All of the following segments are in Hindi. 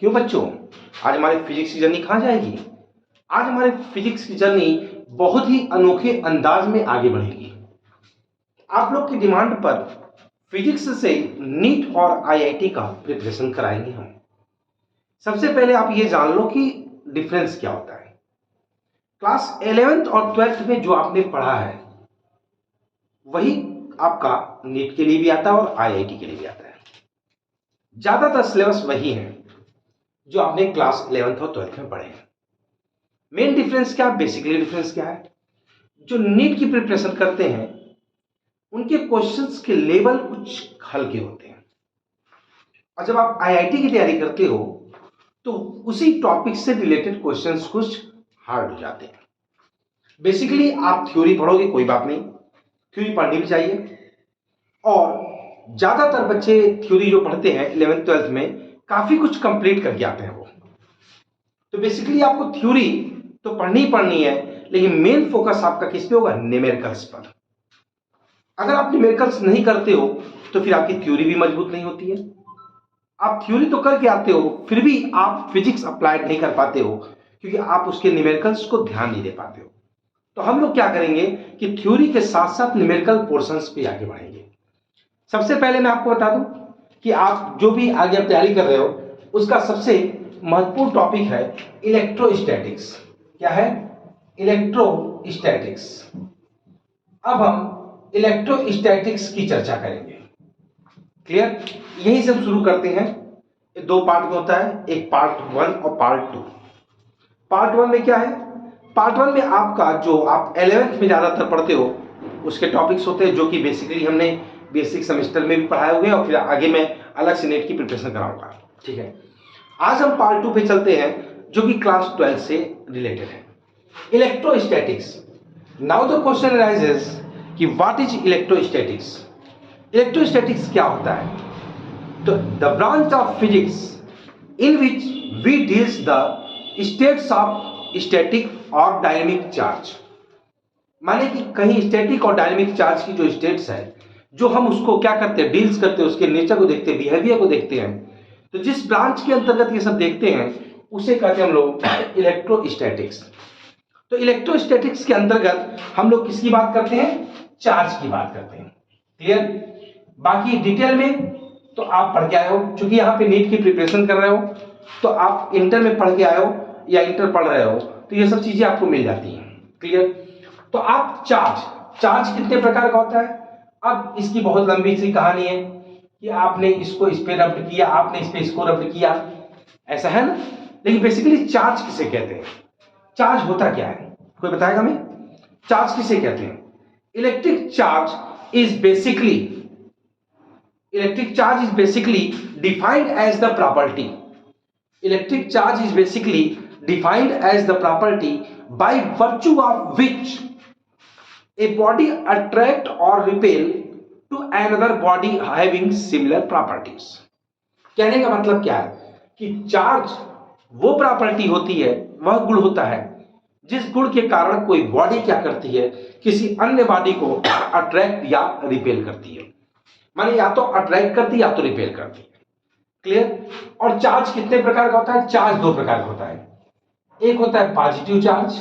क्यों बच्चों, आज हमारी फिजिक्स की जर्नी कहाँ जाएगी? आज हमारी फिजिक्स की जर्नी बहुत ही अनोखे अंदाज में आगे बढ़ेगी। आप लोग की डिमांड पर फिजिक्स से नीट और आईआईटी का प्रिपरेशन कराएंगे हम। सबसे पहले आप ये जान लो कि डिफरेंस क्या होता है। क्लास 11th और 12th में जो आपने पढ़ा है वही आपका नीट के लिए भी आता है और आईआईटी के लिए भी आता है। ज्यादातर सिलेबस वही है जो आपने क्लास 11th और 12th में पढ़े हैं। मेन डिफरेंस क्या, बेसिकली डिफरेंस क्या है? जो नीट की प्रिपरेशन करते हैं उनके क्वेश्चंस के लेवल कुछ हल्के होते हैं, और जब आप आईआईटी की तैयारी करते हो तो उसी टॉपिक से रिलेटेड क्वेश्चंस कुछ हार्ड हो जाते हैं। बेसिकली आप थ्योरी पढ़ोगे, कोई बात नहीं, थ्योरी पढ़नी भी चाहिए, और ज्यादातर बच्चे थ्योरी जो पढ़ते हैं 11th 12th में काफी कुछ कंप्लीट करके आते हैं वो। तो बेसिकली आपको थ्योरी तो पढ़नी ही पढ़नी है, लेकिन मेन फोकस आपका किस पे होगा? न्यूमेरिकल्स पर। अगर आप न्यूमेरिकल्स नहीं करते हो तो फिर आपकी थ्योरी भी मजबूत नहीं होती है। आप थ्योरी तो करके आते हो, फिर भी आप फिजिक्स अप्लाइड नहीं कर पाते हो क्योंकि आप उसके न्यूमेरिकल्स को ध्यान नहीं दे पाते हो। तो हम लोग क्या करेंगे कि थ्योरी के साथ साथ न्यूमेरिकल पोर्शंस पे आगे बढ़ेंगे। सबसे पहले मैं आपको बता दूं कि आप जो भी आगे आप तैयारी कर रहे हो उसका सबसे महत्वपूर्ण टॉपिक है इलेक्ट्रोस्टैटिक्स। क्या है? इलेक्ट्रोस्टैटिक्स। अब हम इलेक्ट्रोस्टैटिक्स की चर्चा करेंगे। क्लियर? यही से हम शुरू करते हैं। दो पार्ट में होता है, एक पार्ट 1 और पार्ट 2। पार्ट 1 में क्या है? पार्ट 1 में आपका जो आप 11th में ज्यादातर पढ़ते हो उसके टॉपिक्स होते हैं, जो कि बेसिकली हमने बेसिक सेमेस्टर में भी पढ़ाए हुए हैं और फिर आगे मैं अलग से नेट की प्रिपरेशन कराऊंगा। ठीक है, आज हम पार्ट 2 पे चलते हैं जो कि क्लास 12 से रिलेटेड है, electrostatics. Now the question arises कि व्हाट इज इलेक्ट्रोस्टैटिक्स? इलेक्ट्रोस्टैटिक्स क्या होता है? तो the branch of physics in which we deals the states of static और डायनेमिक चार्ज। माने कि कहीं स्टैटिक और डायनेमिक चार्ज की जो स्टेट्स है, जो हम उसको क्या करते हैं, डील्स करते हैं, उसके नेचर को देखते हैं, बिहेवियर को देखते हैं। तो जिस ब्रांच के अंतर्गत ये सब देखते हैं उसे कहते हैं हम लोग इलेक्ट्रोस्टैटिक्स। तो इलेक्ट्रोस्टैटिक्स के अंतर्गत हम लोग किसकी बात करते हैं? चार्ज की बात करते हैं। क्लियर? बाकी डिटेल में तो आप पढ़ के आए हो, चूंकि यहाँ पे नीट की प्रिपरेशन कर रहे हो तो आप इंटर में पढ़ के आए हो या इंटर पढ़ रहे हो तो ये सब चीजें आपको मिल जाती हैं। क्लियर? तो आप चार्ज कितने प्रकार का होता है? अब इसकी बहुत लंबी सी कहानी है कि आपने इसको इस पे रब्ट किया, आपने इस पे इसको रब्ट किया, ऐसा है ना। लेकिन बेसिकली चार्ज किसे कहते हैं? चार्ज होता क्या है? कोई बताएगा हमें? चार्ज किसे कहते हैं? Electric charge is basically defined as the property. Electric charge is basically defined as the property by virtue of which a body attract or repel to another body having similar properties. कहने का मतलब क्या है कि चार्ज वो प्रॉपर्टी होती है, वह गुण होता है जिस गुण के कारण कोई बॉडी क्या करती है, किसी अन्य बॉडी को अट्रैक्ट या रिपेल करती है। माने या तो अट्रैक्ट करती है या तो रिपेल करती है। क्लियर? और चार्ज कितने प्रकार का होता है? चार्ज दो प्रकार का होता है, एक होता है पॉजिटिव चार्ज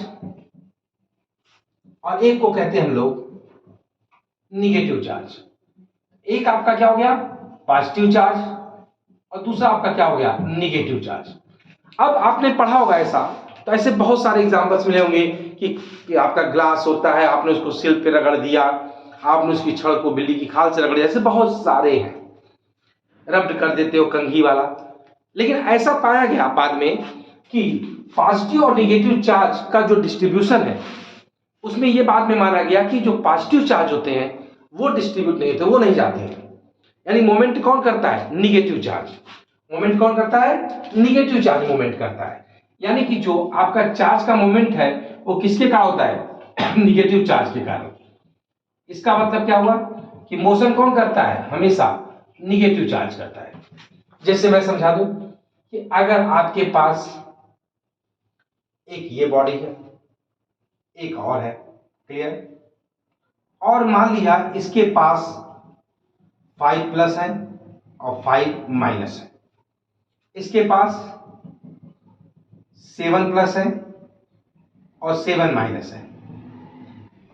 और एक को कहते हैं हम लोग निगेटिव चार्ज। एक आपका क्या हो गया? पॉजिटिव चार्ज, और दूसरा आपका क्या हो गया? Negative charge. अब आपने पढ़ा होगा ऐसा, तो ऐसे बहुत सारे एग्जांपल्स मिले होंगे कि आपका ग्लास होता है, आपने उसको सिल पे रगड़ दिया, आपने उसकी छड़ को बिल्ली की खाल से रगड़ दिया, ऐसे बहुत सारे हैं, रब्ड कर देते हो कंघी वाला। लेकिन ऐसा पाया गया बाद में कि पॉजिटिव और निगेटिव चार्ज का जो डिस्ट्रीब्यूशन है उसमें यह बाद में माना गया कि जो पॉजिटिव चार्ज होते हैं वो डिस्ट्रीब्यूट नहीं होते, वो नहीं जाते हैं। यानी मोमेंट कौन करता है? Negative charge. मोमेंट कौन करता है? निगेटिव चार्ज मोमेंट करता है। यानी कि जो आपका चार्ज का मोमेंट है वो किसके कारण होता है? निगेटिव चार्ज के कारण। इसका मतलब क्या हुआ कि मोशन कौन करता है? हमेशा निगेटिव चार्ज करता है। जैसे मैं समझा दूं कि अगर आपके पास एक ये बॉडी है, एक और है, क्लियर, और मान लिया इसके पास 5 प्लस है और 5 माइनस है, इसके पास 7 प्लस है और 7 माइनस है।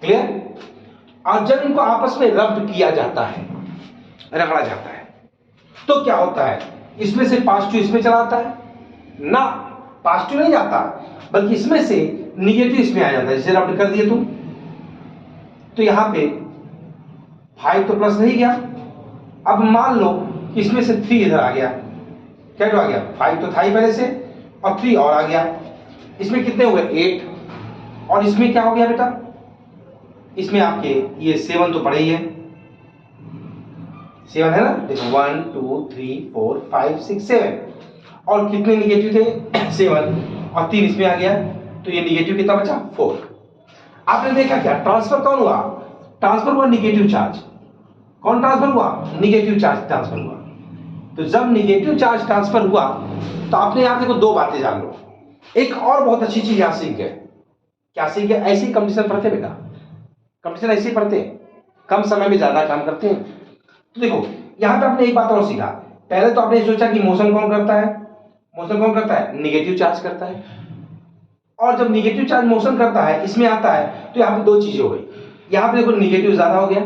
क्लियर? और जब इनको आपस में रब्त किया जाता है, रगड़ा जाता है, तो क्या होता है, इसमें से पॉजिटिव इसमें चला आता है ना, पॉजिटिव नहीं जाता, बल्कि इसमें से निगेटिव इसमें आ जाता है। जैसे रब्त कर दिए तुम, तो यहां पे 5 तो प्लस नहीं गया। अब मान लो कि इसमें से 3 इधर आ गया, क्या आ गया, 5 तो था ही पहले से, और 3 और आ गया। इसमें कितने हुए, 8, और इसमें क्या हो गया बेटा, इसमें आपके ये 7 तो पड़े ही है, 7 है ना, देखो 1 2 3 4 5 6 7, और कितने निगेटिव थे, 7, और 3 इसमें आ गया, तो ये निगेटिव कितना बचा, 4। आपने देखा क्या, ट्रांसफर कौन हुआ, ट्रांसफर हुआ निगेटिव चार्ज। कौन ट्रांसफर हुआ, निगेटिव चार्ज ट्रांसफर हुआ। तो जब निगेटिव चार्ज ट्रांसफर हुआ, तो आपने यहां देखो 2 बातें जान लो। एक और बहुत अच्छी चीज यहां सीख गए, क्या सीख गए, ऐसी कंडीशन पढ़ते बेटा, कंडीशन ऐसे ही पढ़ते हैं, कम समय में ज्यादा काम करते हैं। तो देखो यहां पे आपने एक बात और सीखा, पहले तो आपने सोचा कि मोशन कौन करता है, मोशन कौन करता है, निगेटिव चार्ज करता है। और जब निगेटिव चार्ज मोशन करता है, इसमें आता है, तो यहां पे 2 चीजें हो गई, यहां पे देखो निगेटिव ज्यादा हो गया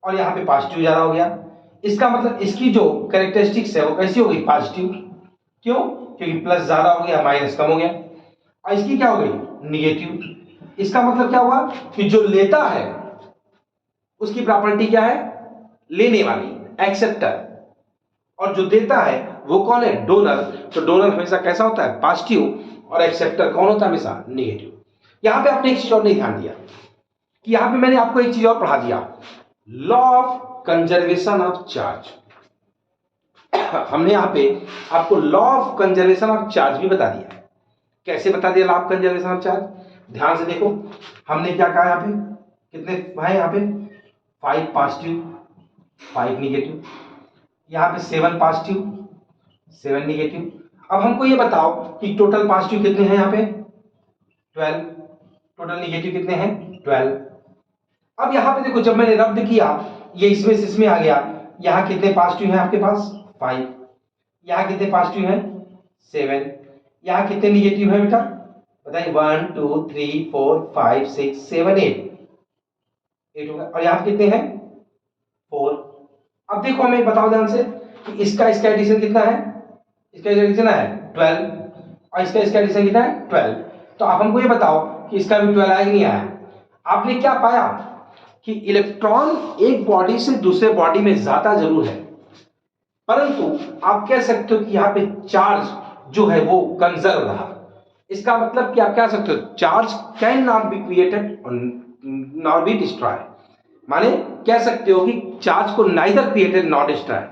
और यहां पे पॉजिटिव ज्यादा हो गया। इसका मतलब इसकी जो कैरेक्टरिस्टिक्स है वो कैसी हो गई, पॉजिटिव। क्यों, क्योंकि प्लस ज्यादा हो गया, माइनस कम हो गया। और इसकी क्या हो गई, निगेटिव। इसका मतलब क्या हुआ कि जो लेता है उसकी प्रॉपर्टी क्या है, लेने वाली, एक्सेप्टर, और जो देता है वो कौन है, डोनर। तो डोनर हमेशा कैसा होता है, पॉजिटिव, और एक्सेप्टर कौन होता है, हमेशा निगेटिव। यहां पे आपने एक चीज और नहीं ध्यान दिया कि यहां पे मैंने आपको एक चीज और पढ़ा दिया, law of conservation of charge. हमने यहां पे आपको law of conservation of charge भी बता दिया। कैसे बता दिया law of conservation of charge, ध्यान से देखो। हमने क्या कहा, यहां पे कितने है, यहां पे 5 पॉजिटिव 5 निगेटिव, यहां पे 7 पॉजिटिव 7 निगेटिव। अब हमको ये बताओ कि टोटल पॉजिटिव कितने हैं, यहां पे 12, टोटल निगेटिव कितने हैं, 12। अब यहां पे देखो, जब मैंने रब्द किया, ये इसमें से इसमें आ गया, यहां कितने पॉजिटिव हैं आपके पास, 5, यहां कितने पॉजिटिव हैं, 7, यहां कितने निगेटिव हैं बेटा, बताइए, 1 2 3 4 5 6 7 8 होगा, और यहां कितने हैं, 4। अब देखो हमें बताओ ध्यान से कि इसका एडिशन कितना है, इसका एडिशन है 12, और इसका एडिशन कितना है, 12। तो आप हमको ये बताओ कि इसका भी 12 आया कि नहीं आया। आपने क्या पाया कि इलेक्ट्रॉन एक बॉडी से दूसरे बॉडी में ज्यादा जरूर है, परंतु आप कह सकते हो कि यहां पे चार्ज जो है वो कंजर्व रहा। इसका मतलब कि आप कह सकते हो charge can not be created not be destroy, माने कह सकते हो कि चार्ज को neither created not destroy,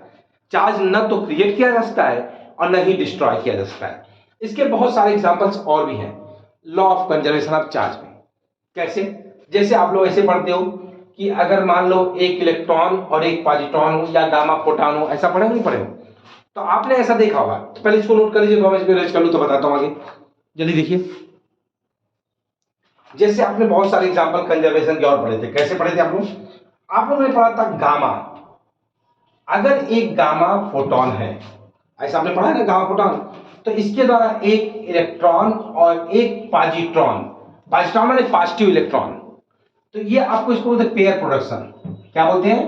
charge न तो क्रिएट किया जा सकता है और न ही डिस्ट्रॉय किया जा सकता है। इसके बहुत सारे एग्जांपल्स और भी हैं law of conservation of charge में। कैसे, जैसे आप लोग ऐसे पढ़ते हो कि अगर मान लो एक इलेक्ट्रॉन और एक पॉजिट्रॉन हो या गामा फोटॉन हो, ऐसा पढ़े नहीं पढ़े हो, तो आपने ऐसा देखा होगा। तो पहले इसको नोट कर लीजिए, तो मैं इसको अरेंज कर लूं तो बताता हूं आगे, जल्दी देखिए। जैसे आपने बहुत सारे एग्जांपल कंजर्वेशन के और पढ़े थे, कैसे पढ़े थे आप लोगों ने पढ़ा था गामा। अगर एक गामा फोटॉन है, ऐसा आपने पढ़ा है ना, गामा फोटॉन, तो इसके द्वारा एक इलेक्ट्रॉन और एक पॉजिट्रॉन, पॉजिट्रॉन माने पॉजिटिव इलेक्ट्रॉन, तो ये आपको इसको बोलते हैं पेयर प्रोडक्शन। क्या बोलते हैं,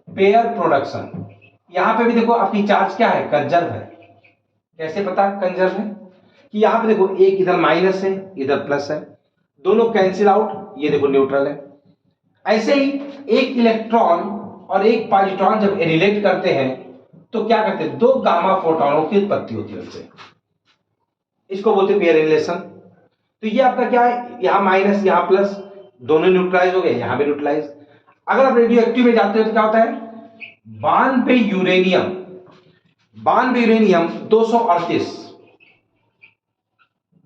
पेयर प्रोडक्शन। यहां पे भी देखो आपकी चार्ज क्या है, कंजर्व है। कैसे पता कंजर्व है, कि यहां पे देखो एक इधर माइनस है इधर प्लस है, दोनों कैंसिल आउट, ये देखो न्यूट्रल है। ऐसे ही एक इलेक्ट्रॉन और एक पॉजिट्रॉन जब रिलेट करते हैं तो क्या करते हैं, 2 गामा फोटॉनों की उत्पत्ति होती है उनसे, इसको बोलते हैं पेयर रिलेशन। तो ये आपका क्या है, यहां माइनस यहां प्लस, दोनों न्यूट्रलाइज हो गए, यहां भी न्यूट्रलाइज। अगर आप रेडियो एक्टिव में जाते हो तो क्या होता है, बान पे uranium 238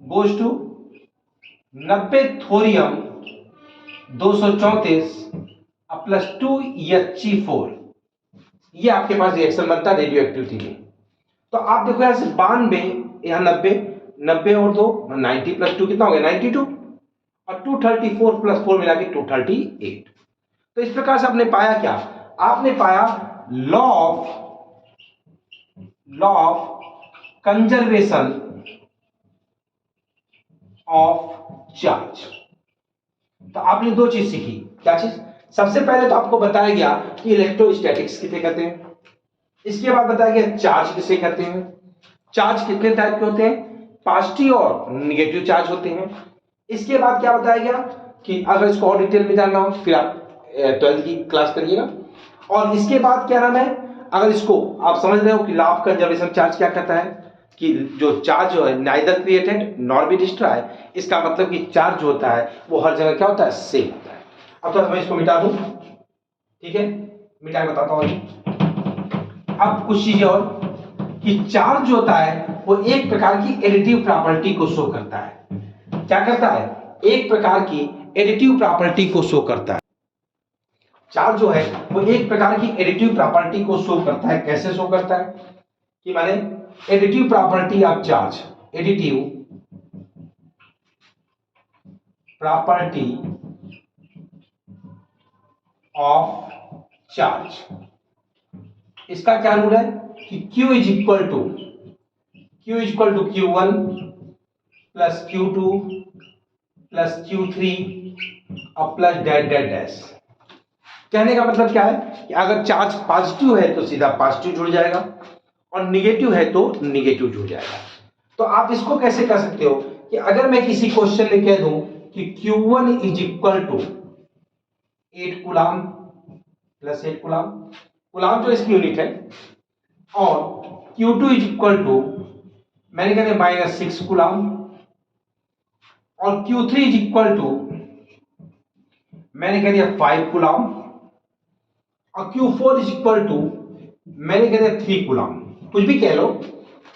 goes to 90 thorium 234 plus 2 He4, ये आपके पास रिएक्शन बनता है रेडियो एक्टिविटी में। तो आप देखो यहां से 92, यहां 90 और 2 90 प्लस 2 कितना हो गया, 92, और 234 प्लस 4 मिला के 238। तो इस प्रकार से आपने पाया क्या, आपने पाया law of conservation of charge. तो आपने दो चीज सीखी। क्या चीज? सबसे पहले तो आपको बताया गया कि इलेक्ट्रोस्टैटिक्स किसे कहते हैं, इसके बाद बताया गया चार्ज किसे कहते हैं, चार्ज कितने टाइप के होते हैं, पॉजिटिव और निगेटिव चार्ज होते हैं। इसके बाद क्या बताया गया कि अगर इसको और डिटेल में जानना हो फिर आप 12th की क्लास करिएगा। और इसके बाद क्या नाम है, अगर इसको आप समझ रहे हो कि लॉ ऑफ कंजर्वेशन चार्ज क्या कहता है कि जो चार्ज जो है neither created nor be destroy, इसका मतलब कि चार्ज जो होता है वो हर जगह क्या होता है, सेम होता है। अब तो मैं इसको मिटा दूं, ठीक है, मिटा के बताता हूं। अब कुछ चीजें और कि चार्ज जो होता है वो एक प्रकार की एडिटिव प्रॉपर्टी को शो करता है। क्या करता है? एक प्रकार की एडिटिव प्रॉपर्टी को शो करता है। चार्ज जो है वो एक प्रकार की एडिटिव प्रॉपर्टी को शो करता है। कैसे शो करता है कि माने additive property of charge, additive property of charge, इसका क्या रूल है कि Q is equal to Q1 plus Q2 plus Q3 और प्लस डैश डैश डैश। कहने का मतलब क्या है कि अगर चार्ज पॉजिटिव है तो सीधा पॉजिटिव जुड़ जाएगा और निगेटिव है तो निगेटिव जुड़ जाएगा। तो आप इसको कैसे कर सकते हो कि अगर मैं किसी क्वेश्चन में कह दूं कि Q1 is equal to 8 coulomb plus 8 coulomb, coulomb जो इसकी यूनिट है, और Q2 इज इक्वल टू मैंने कह दिया -6 कूलाम, और Q3 इज इक्वल टू मैंने कह दिया 5 कूलाम, और Q4 इज इक्वल टू मैंने कह दिया 3 कूलाम। कुछ भी कह लो,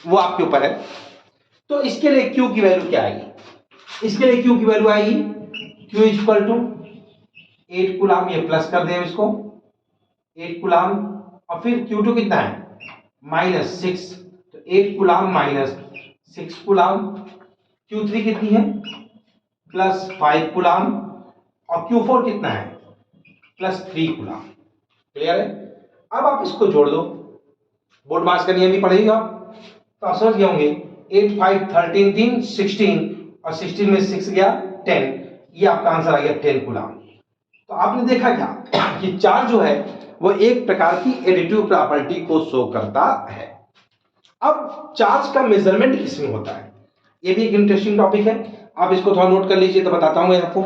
वो आपके ऊपर है। तो इसके लिए Q की वैल्यू क्या आएगी? इसके लिए Q की वैल्यू आएगी Q is equal to 8 coulomb, ये प्लस कर दें इसको 8 कूलाम, और फिर Q2 कितना है -6, तो 8 कूलाम -6 कूलाम। Q3 कितनी है प्लस 5 कूलाम, और Q4 कितना है प्लस 3 कूलाम। क्लियर है? अब आप इसको जोड़ दो, बोर्ड मास का नियम भी पढ़ेगा तो आप समझ गए होंगे। 8 5 13 3 16, और 16 में 6 गया 10, ये आपका आंसर आ गया 10 कूलाम। तो आपने देखा क्या कि चार्ज जो है वो एक प्रकार की एडिटिव प्रॉपर्टी को शो करता है। अब चार्ज का मेजरमेंट किसमें होता है, ये भी एक इंटरेस्टिंग टॉपिक है। आप इसको थोड़ा नोट कर लीजिए तो बताता हूं मैं आपको।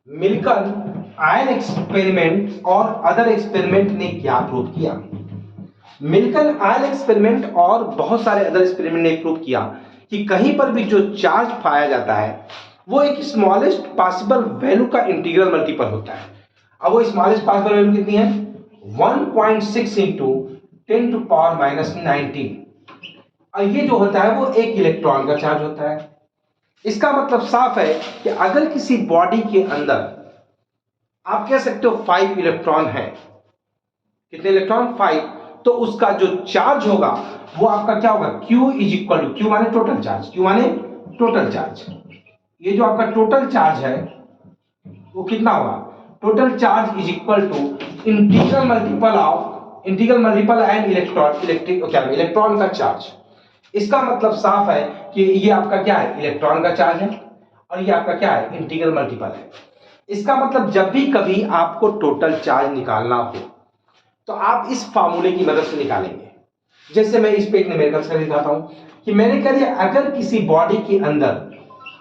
मिलकर आयन एक्सपेरिमेंट और अदर एक्सपेरिमेंट ने क्या प्रूव किया? मिलकर आयन एक्सपेरिमेंट और बहुत सारे अदर एक्सपेरिमेंट ने प्रूव किया कि कहीं पर भी जो चार्ज पाया जाता है वो एक स्मॉलेस्ट पॉसिबल वैल्यू का इंटीग्रल मल्टीपल होता है। अब वो स्मॉलेस्ट पॉसिबल वैल्यू कितनी है? 1.6 इंटू 10⁻⁹। और ये जो होता है वो एक इलेक्ट्रॉन का चार्ज होता है। इसका मतलब साफ है कि अगर किसी बॉडी के अंदर आप कह सकते हो 5 इलेक्ट्रॉन है, कितने इलेक्ट्रॉन? 5, तो उसका जो चार्ज होगा वो आपका क्या होगा? Q is equal to, Q माने टोटल चार्ज, Q माने टोटल चार्ज। ये जो आपका टोटल चार्ज है वो कितना होगा? Total charge is equal to integral multiple and electron का चार्ज। इसका मतलब साफ है कि ये आपका क्या है? इलेक्ट्रॉन का चार्ज है, और ये आपका क्या है? इंटीग्रल मल्टीपल है। इसका मतलब जब भी कभी आपको टोटल चार्ज निकालना हो तो आप इस फार्मूले की मदद से निकालेंगे। जैसे मैं इस पे एक न्यूमेरिकल्स कर दिखाता हूं कि मैंने कह दिया अगर किसी बॉडी के अंदर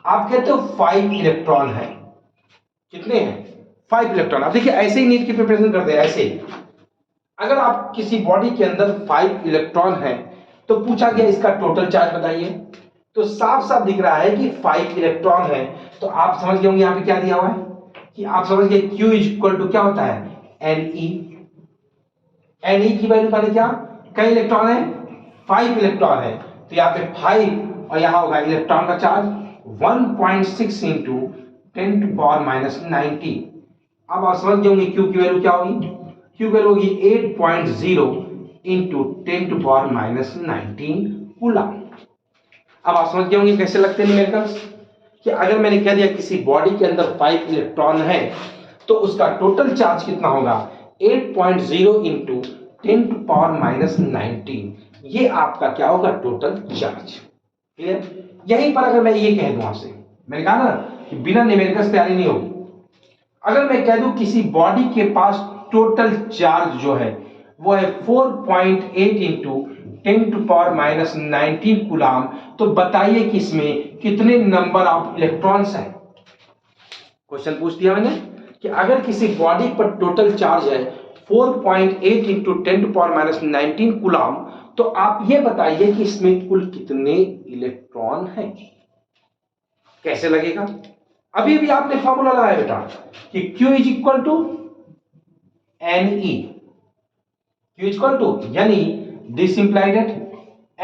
आप कहते हो 5 इलेक्ट्रॉन है, कितने हैं? 5 इलेक्ट्रॉन। आप देखिए ऐसे ही नीट की प्रिपरेशन करते हैं, ऐसे ही अगर आप किसी बॉडी के अंदर 5 इलेक्ट्रॉन है तो पूछा गया इसका टोटल चार्ज बताइए, तो साफ साफ दिख रहा है कि 5 इलेक्ट्रॉन है। तो आप समझ गए होंगे यहाँ पे क्या दिया हुआ है कि आप समझ गए Q इज इक्वल टू क्या होता है? Ne की वैल्यू माने क्या? कई इलेक्ट्रॉन है? 5 इलेक्ट्रॉन है, तो यहाँ पे 5 और यहाँ होगा इलेक्ट्रॉन का चार्ज 1.6 इंटू 10⁻⁹। अब आप समझ गए होंगे Q की वैल्यू क्या होगी? Q की वैल्यू होगी 8.0 इंटू 10⁻⁹ कूलम। अब आप समझ गए होंगे कैसे लगते हैं न्यूमेरिकल्स कि अगर मैंने कह दिया किसी बॉडी के अंदर 5 इलेक्ट्रॉन है तो उसका टोटल चार्ज कितना होगा? 8.0 इंटू 10⁻⁹। ये आपका क्या होगा? Total charge. क्लियर? यहीं पर अगर मैं ये कह दूं आपसे, मैंने कहा ना कि बिना न्यूमेरिकल्स तैयारी नहीं होगी। अगर मैं कह दूं किसी बॉडी के पास टोटल चार्ज जो है वो है 4.8 इंटू 10⁻⁻19 कूलाम, तो बताइए कि इसमें कितने नंबर ऑफ इलेक्ट्रॉन्स हैं। क्वेश्चन पूछ दिया मैंने कि अगर किसी बॉडी पर टोटल चार्ज है 4.8 इंटू 10⁻⁻19 कूलाम, तो आप ये बताइए कि इसमें कुल कितने इलेक्ट्रॉन हैं। कैसे लगेगा? अभी भी आपने फॉर्मूला लगाया बेटा कि Q is equal to NE, Q is equal to, यानी this implied that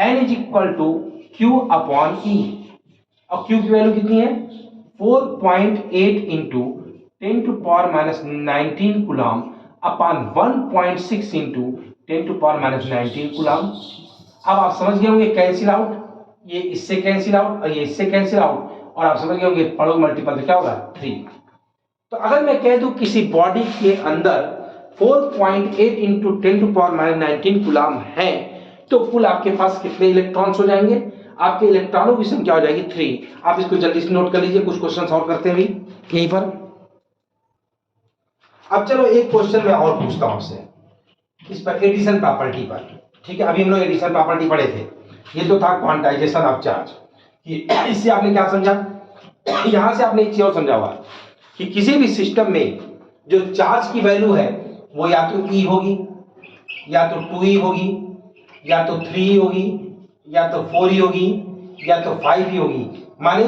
N is equal to Q upon E, और Q की वैल्यू कितनी है 4.8 into 10⁻⁻19 coulomb upon 1.6 into 10⁻⁻19 coulomb. अब आप समझ गए होंगे कैंसिल आउट, ये इससे कैंसिल आउट और ये इससे कैंसिल आउट, और आप समझ गए होंगे पढ़ो मल्टीपल तो क्या होगा 3। तो अगर मैं कह दूं किसी बॉडी के अंदर 4.8 इंटू 10⁻⁻19 कूलाम है, तो कुल आपके पास कितने इलेक्ट्रॉन्स हो जाएंगे? आपके इलेक्ट्रॉनों की संख्या हो जाएगी 3। आप इसको जल्दी से नोट कर लीजिए, कुछ क्वेश्चन सॉल्व करते हैं भी यहीं पर। अब चलो एक क्वेश्चन मैं और पूछता हूं आपसे इस पर, एडिशन प्रॉपर्टी पर। ठीक है, अभी हम लोग एडिशन प्रॉपर्टी पढ़े थे, ये तो था क्वांटाइजेशन ऑफ चार्ज। इससे आपने क्या समझा? यहां से आपने एक चीज और समझा हुआ कि किसी भी सिस्टम में जो चार्ज की वैल्यू है वो या तो E होगी, या तो 2E होगी, या तो 3E होगी, या तो 4E होगी, या तो 5E होगी। माने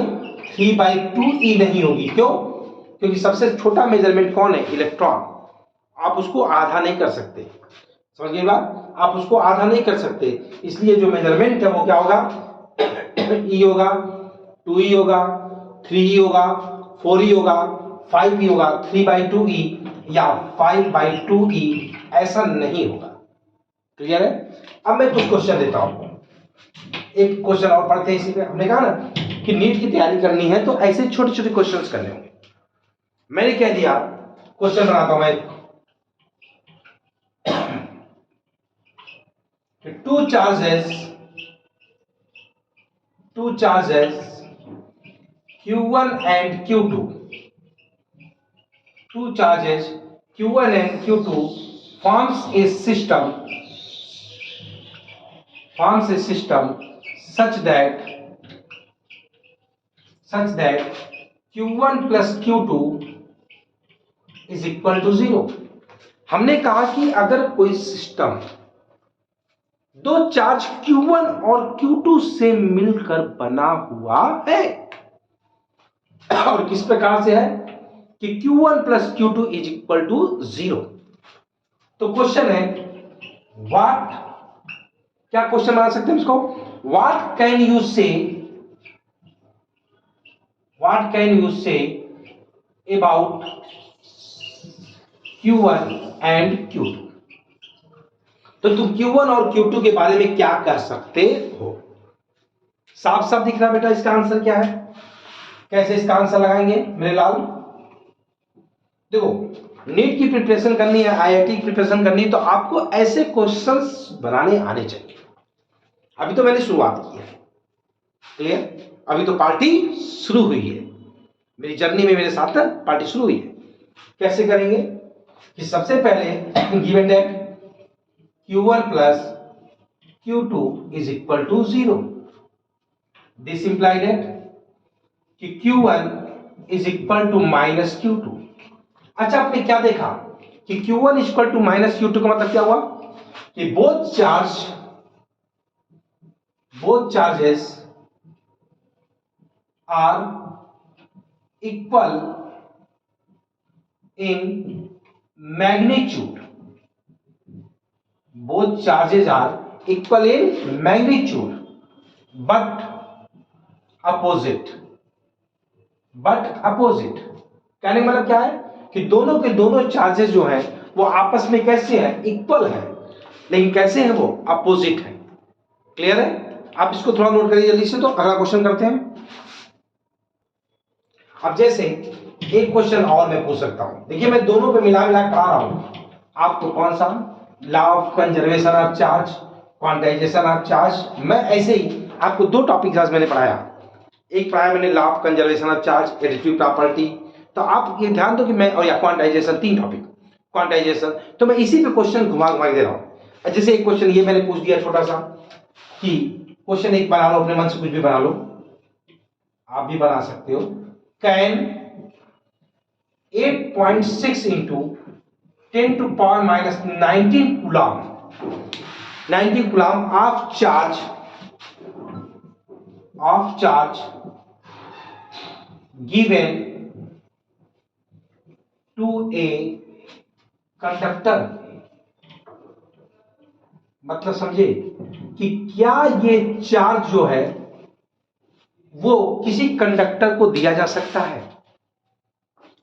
3/2E नहीं होगी। क्यों? क्योंकि सबसे छोटा मेजरमेंट कौन है? इलेक्ट्रॉन। आप उसको आधा नहीं कर सकते, समझ गए बात? आप उसको आधा नहीं कर सकते, इसलिए जो मेजरमेंट है वो क्या होगा? E होगा, 2E होगा, 3E होगा, 4E होगा, 5E होगा। 3/2E या 5/2E ऐसा नहीं होगा। क्लियर है? अब मैं कुछ क्वेश्चन देता हूं, एक क्वेश्चन और पढ़ते हैं इसी पे। हमने कहा ना कि नीट की तैयारी करनी है तो ऐसे छोटे छोटे क्वेश्चंस करने होंगे। मैंने कह दिया, क्वेश्चन बनाता हूं मैं, two charges Q1 and Q2, two charges Q1 and Q2 forms a system such that Q1 plus Q2 is equal to 0। हमने कहा कि अगर कोई सिस्टम दो चार्ज Q1 और Q2 से मिलकर बना हुआ है, और किस प्रकार से है कि Q1 plus Q2 is equal to 0। तो क्वेश्चन है व्हाट, क्या क्वेश्चन बना सकते हैं इसको? What can you say about Q1 and Q2। तो तुम Q1 और Q2 के बारे में क्या कर सकते हो? साफ साफ दिख रहा बेटा इसका आंसर क्या है? कैसे इसका आंसर लगाएंगे मेरे लाल? देखो, नीट की प्रिपरेशन करनी है, IIT की प्रिपरेशन करनी है, तो आपको ऐसे क्वेश्चंस बनाने आने चाहिए। अभी तो मैंने शुरुआत की है, क्लियर? अभी तो पार्टी शुरू हुई है, मेरी जर्नी में मेरे साथ पार्टी शुरू हुई है। कैसे करेंगे कि सबसे पहले given that Q1 plus Q2 is equal to 0। This implied that कि Q1 is equal to minus Q2। अच्छा, आपने क्या देखा कि Q1 is equal to minus Q2 का मतलब क्या हुआ कि both charges are equal in magnitude। Both charges are equal in magnitude but opposite। कहने का मतलब क्या है कि दोनों के दोनों चार्जेस जो हैं वो आपस में कैसे हैं? इक्वल है, लेकिन कैसे हैं? वो अपोजिट है। क्लियर है? आप इसको थोड़ा नोट करिए जल्दी से। तो अगला क्वेश्चन करते हैं। अब जैसे एक क्वेश्चन और मैं पूछ सकता हूं, देखिए मैं दोनों पे मिला मिला पढ़ा रहा हूं आपको। कौन सा? Law of conservation of charge, quantization of charge. मैं ऐसे ही आपको दो टॉपिक आज मैंने पढ़ाया, एक पढ़ाया मैंने law of conservation of charge, additive property. तो आप ये ध्यान दो कि मैं, और या क्वांटाइजेशन, 3 टॉपिक क्वांटाइजेशन। तो मैं इसी पे क्वेश्चन घुमा घुमा के दे रहा हूँ। जैसे एक क्वेश्चन ये मैंने पूछ दिया छोटा सा कि क्वेश्चन एक बना लो, अपने मन से कुछ भी बना लो, आप भी बना सकते हो। Can 8.6 into 10 to power minus 19 coulomb, 19 coulomb of charge given to a conductor. मतलब समझे कि क्या ये चार्ज जो है वो किसी कंडक्टर को दिया जा सकता है।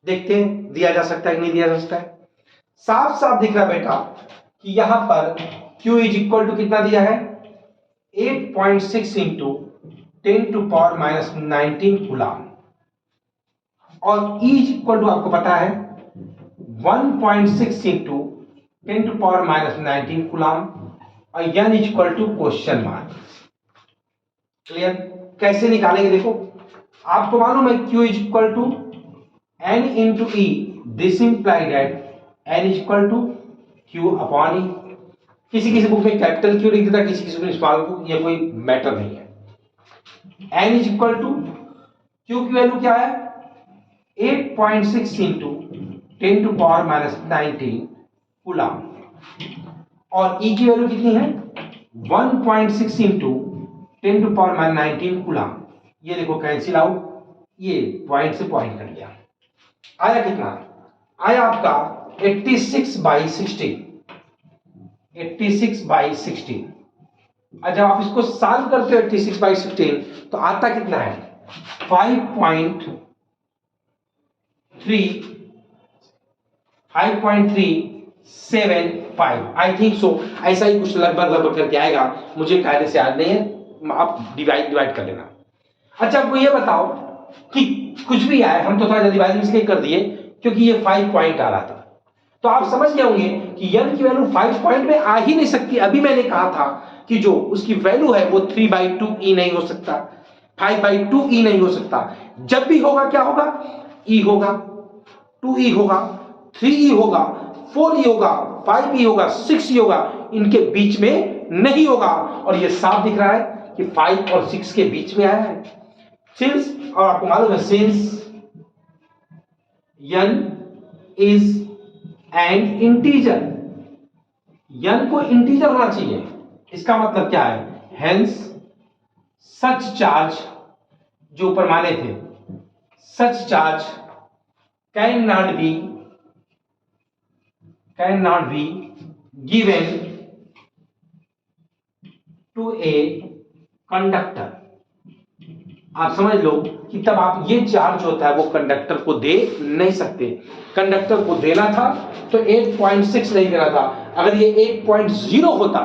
देखते हैं दिया जा सकता है कि नहीं दिया जा सकता है। साफ साफ दिख रहा है बेटा कि यहां पर Q इज इक्वल टू कितना दिया है, 8.6 into 10 to power minus 19 coulomb, और E इज इक्वल टू आपको पता है 1.6 into 10 to power minus 19 coulomb, और N is equal to question mark. Clear? कैसे निकालेंगे देखो, आपको मालूम है Q is equal to N into E, this imply that N is equal to Q upon E। किसी किसी बुक में कैपिटल Q लिख देता, किसी किसी में स्मॉल बुक, ये कोई मैटर नहीं है। N is equal to Q की वैल्यू क्या है, 8.6 into 10 to power minus 19 coulomb, और E की वैल्यू कितनी है, 1.6 into 10 to power minus 19 coulomb. ये देखो कैंसिल आउट, ये पॉइंट से पॉइंट कट गया। आया कितना, आया आपका 86/16, 86/16। और जब आप इसको सॉल्व करते हो 86/16 तो आता कितना है, 5.375, आई थिंक सो, ऐसा ही कुछ लगभग करके आएगा, मुझे कायदे से याद नहीं है, आप डिवाइड कर लेना। अच्छा आपको ये बताओ कि कुछ भी आए, हम तो थोड़ा जल्दीबाजी में इसलिए कर दिए क्योंकि ये 5 पॉइंट आ रहा था, तो आप समझ गए होंगे कि n की वैल्यू 5 पॉइंट में आ ही नहीं सकती। अभी मैंने कहा था कि जो उसकी वैल्यू है वो 3/2e नहीं हो सकता, 5/2e नहीं हो सकता। जब भी होगा क्या होगा, e होगा, 2e होगा, 3e होगा, 4e होगा, 5e होगा, 6e होगा, इनके बीच में नहीं होगा। और ये साफ दिख रहा है कि 5 और 6 के बीच में आया है। सिंस, और आपको मालूम है since n is an integer, n को इंटीजर होना चाहिए, इसका मतलब क्या है, hence such charge, जो ऊपर माने थे, such charge cannot be given to a conductor। आप समझ लो कि तब आप ये चार्ज होता है वो कंडक्टर को दे नहीं सकते। कंडक्टर को देना था तो 8.6 नहीं देना था। अगर ये 8.0 होता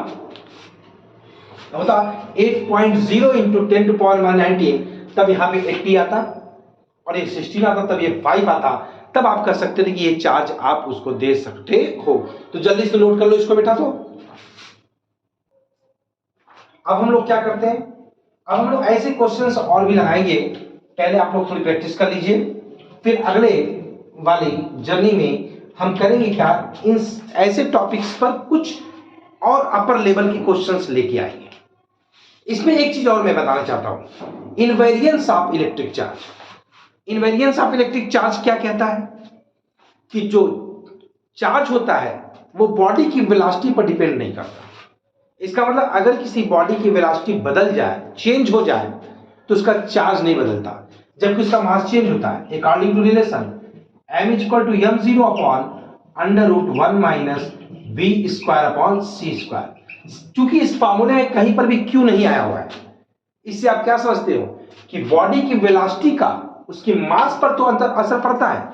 8.0 इंटू 10 to power 19, तब यहाँ पे 80 आता, और ये 16 आता, तब ये 5 आता, तब आप कर सकते थे कि ये चार्ज आप उसको दे सकते हो। तो जल्दी से नोट कर लो इसको बेटा। तो अब हम लोग क्या करते हैं, अब हम लोग ऐसे क्वेश्चंस और भी लगाएंगे। पहले आप लोग थोड़ी प्रैक्टिस कर लीजिए, फिर अगले वाली जर्नी में हम करेंगे क्या, इन ऐसे टॉपिक्स पर कुछ और अपर लेवल के क्वेश्चंस लेके आएंगे। इसमें एक चीज और मैं बताना चाहता हूं, invariance of electric charge. Invariance of electric charge क्या कहता है कि जो चार्ज होता है वो बॉडी की वेलोसिटी पर डिपेंड नहीं करता। इसका मतलब अगर किसी बॉडी की वेलोसिटी बदल जाए, चेंज हो जाए, तो उसका चार्ज नहीं बदलता, जबकि उसका मास चेंज होता है। According to relation m = m0 upon √1 minus v²/c²। क्योंकि इस फार्मूले में कहीं पर भी q नहीं आया हुआ है, इससे आप क्या समझते हो कि बॉडी की वेलोसिटी का उसकी मास पर तो असर पड़ता है।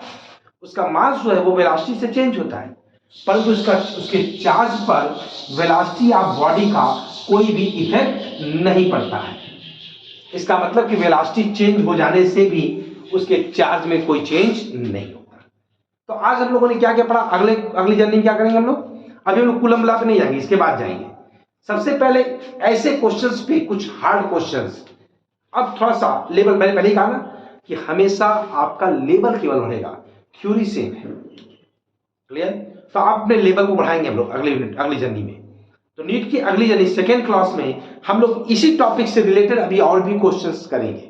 उसका मास जो है वो वेलोसिटी से चेंज होता है, परंतु उसके चार्ज पर वेलोसिटी ऑफ बॉडी का कोई भी इफेक्ट नहीं पड़ता है। इसका मतलब कि वेलोसिटी चेंज हो जाने से भी उसके चार्ज में कोई चेंज नहीं होता। तो आज हम लोगों ने क्या क्या पढ़ा, अगली जर्नी क्या करेंगे हम लोग, अभी हम लोग कूलम लॉ पे नहीं जाएंगे, इसके बाद जाएंगे। सबसे पहले ऐसे क्वेश्चंस पे कुछ हार्ड क्वेश्चंस। अब थोड़ा सा लेवल, मैंने पहले ही कहा ना कि हमेशा आपका लेवल केवल बढ़ेगा, थ्योरी सेम है। क्लियर? तो आप अपने लेवल को बढ़ाएंगे हम लोग अगले यूनिट, अगली जर्नी में। तो नीट की अगली जर्नी सेकेंड क्लास में हम लोग इसी टॉपिक से रिलेटेड अभी और भी क्वेश्चंस करेंगे।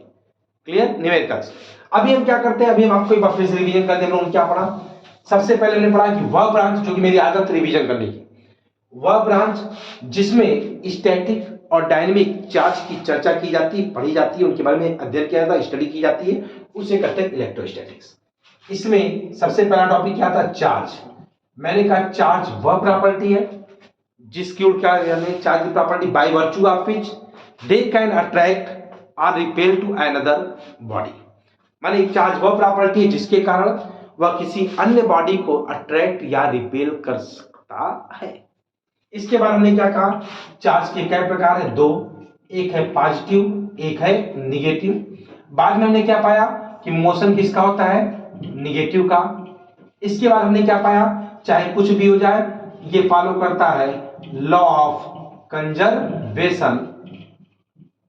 क्लियर? न्यूमेरिकल्स। अभी हम क्या करते हैं, अभी हम आपको एक बार फिर से रिवीजन करते हैं। हम लोगों ने क्या पढ़ा? सबसे पहले हमने पढ़ा कि वह ब्रांच, जो कि मेरी आदत रिवीजन करने की, वह ब्रांच जिसमें स्टैटिक और डायनेमिक चार्ज की चर्चा की जाती है, पढ़ी जाती है, उनके बारे में अध्ययन किया जाता है, स्टडी की जाती है, उसे कहते हैं इलेक्ट्रोस्टैटिक्स। इसमें सबसे पहला टॉपिक क्या था? चार्ज। मैंने कहा चार्ज वह प्रॉपर्टी है जिसकी ओर क्या, यानी चार्ज की property by virtue of which they can attract और रिपेल टू अनदर बॉडी। माने चार्ज वह प्रॉपर्टी है जिसके कारण वह किसी अन्य बॉडी को अट्रैक्ट या रिपेल कर सकता है। इसके बाद हमने क्या कहा? चार्ज के कई प्रकार है? दो, एक है पॉजिटिव, एक है निगेटिव। बाद में हमने क्या पाया कि मोशन किसका होता है? निगेटिव का। इसके बाद हमने क्या पाया? चाहे कुछ भी हो जाए, ये फॉलो करता है law of conservation,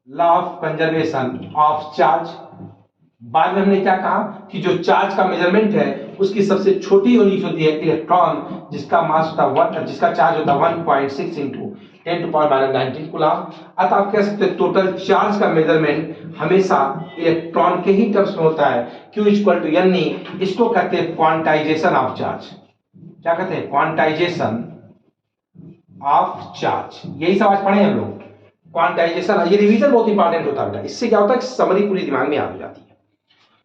law of conservation of charge. बाद में हमने क्या कहा कि जो चार्ज का मेजरमेंट है उसकी सबसे छोटी यूनिट होती है इलेक्ट्रॉन, जिसका मास होता है जिसका चार्ज होता है 1.6 इंटू 10⁻⁹ कूलम। अतः आप कह सकते हैं टोटल चार्ज का मेजरमेंट हमेशा इलेक्ट्रॉन के ही टर्म्स में होता है। Q equal to N। इसको कहते हैं क्वांटाइजेशन ऑफ चार्ज। क्या कहते हैं? Quantization of charge. यही सब आज पढ़े हम लोग, क्वांटाइजेशन। ये रिवीजन बहुत इंपॉर्टेंट होता है बेटा, इससे क्या होता है कि समरी पूरी दिमाग में आ जाती है।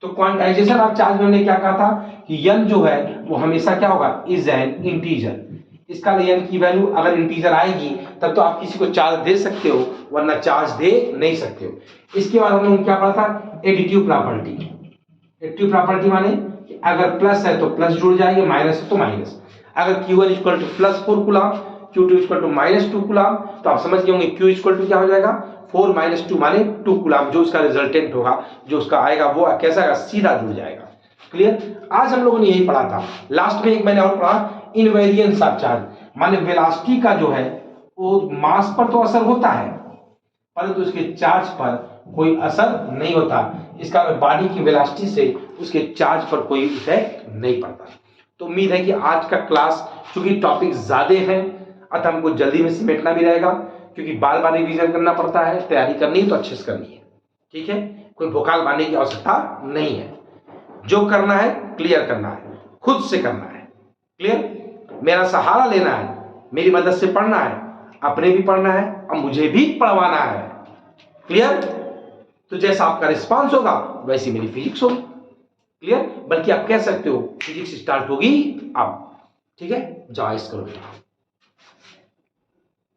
तो क्वांटाइजेशन ऑफ चार्ज में हमने क्या कहा था कि n जो है वो हमेशा क्या होगा? Is an integer. इसका n की वैल्यू अगर इंटीजर आएगी तब तो आप किसी को चार्ज दे सकते हो, वरना चार्ज दे नहीं सकते हो। इसके बाद हम लोग क्या पढ़ा था? Additive property. एडिटिव प्रॉपर्टी माने अगर प्लस है तो प्लस जुड़ जाएगा, माइनस है तो माइनस। अगर Q1 equal to +4 coulomb, Q2 equal to -2 coulomb, तो आप समझ गए होंगे Q इक्वल टू क्या हो जाएगा? 4 - 2 माने 2 कूलम। जो उसका रिजल्टेंट होगा, जो उसका आएगा, वो कैसा आएगा? सीधा जुड़ जाएगा। क्लियर? आज हम लोगों ने यही पढ़ा था। लास्ट में एक मैंने और पढ़ा इनवेरिएंस ऑफ चार्ज, माने वेलोसिटी का जो है वो मास पर तो असर होता है परंतु उसके चार्ज पर कोई असर नहीं होता। इसका बॉडी की वेलोसिटी से उसके चार्ज पर कोई इफेक्ट नहीं पड़ता। तो उम्मीद है कि आज का क्लास, चूंकि टॉपिक ज्यादा है, अतः हमको जल्दी में समेटना भी रहेगा, क्योंकि बार बार रिवीजन करना पड़ता है। तैयारी करनी है तो अच्छे से करनी है, ठीक है? कोई भोकाल बांधने की आवश्यकता नहीं है। जो करना है क्लियर करना है, खुद से करना है। क्लियर? मेरा सहारा लेना है, मेरी मदद से पढ़ना है, अपने भी पढ़ना है और मुझे भी पढ़वाना है। क्लियर? तो जैसा आपका रिस्पांस होगा वैसी मेरी फिजिक्स होगी। क्लियर? बल्कि आप कह सकते हो फिजिक्स स्टार्ट होगी अब। ठीक है? जाओ इस करो।